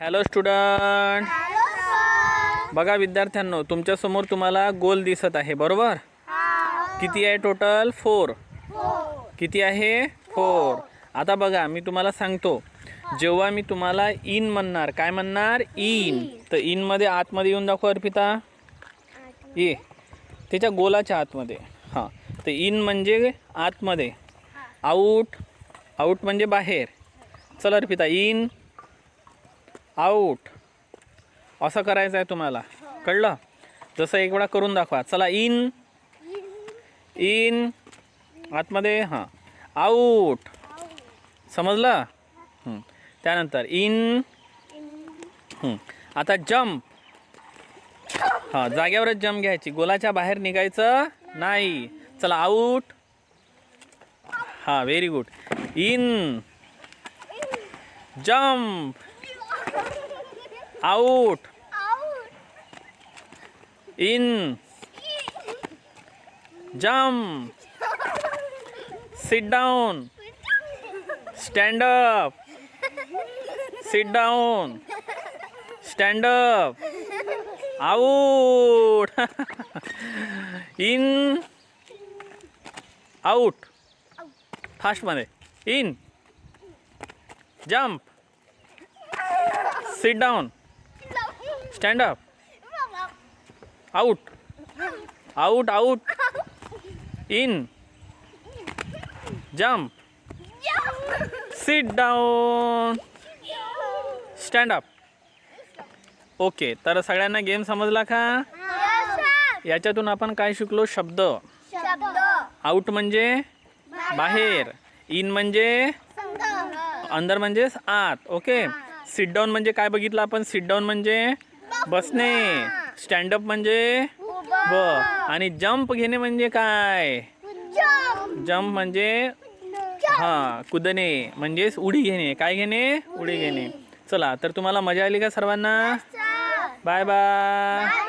Hello student, बघा विद्यार्थ्यांनो, तुमच्यासमोर तुम्हाला गोल दिसत आहे, बरोबर? किती आहे टोटल? 4. किती आहे? 4. आता बघा, मी तुम्हाला सांगतो, जेव्हा मी तुम्हाला इन म्हणणार, काय म्हणणार? इन. तर इन मध्ये आतमध्ये येऊन दाखव अर्पिता. ये त्याच्या गोलाच्या आतमध्ये. हां, तर इन म्हणजे आतमध्ये, आऊट, आऊट म्हणजे बाहेर. चल अर्पिता, इन आऊट असं करायचं आहे तुम्हाला, कळलं? जसं एक वेळा करून दाखवा. चला, इन इन आतमध्ये, हां, आऊट, समजलं? त्यानंतर इन. आता जंप. हां, जाग्यावरच जंप घ्यायची, गोलाच्या बाहेर निघायचं नाही. चला, आऊट. हां, very good. In jump out. In jump sit down stand up sit down stand up out. In out फास्टमध्ये. In jump sit down stand up out out out. In jump sit down stand up. Okay, तर सगळ्यांना game समजला का? याच्यातून आपण काय शिकलो? शब्द. आउट म्हणजे बाहेर, इन म्हणजे अंदर म्हणजे आत. ओके, सिट डाऊन म्हणजे काय बघितलं आपण? सिट डाऊन म्हणजे बसणे, स्टँडअप म्हणजे आणि जंप घेणे म्हणजे काय? जंप म्हणजे हां, कुदणे म्हणजे उडी घेणे. काय घेणे? उडी घेणे. चला, तर तुम्हाला मजा आली का सर्वांना? Bye bye.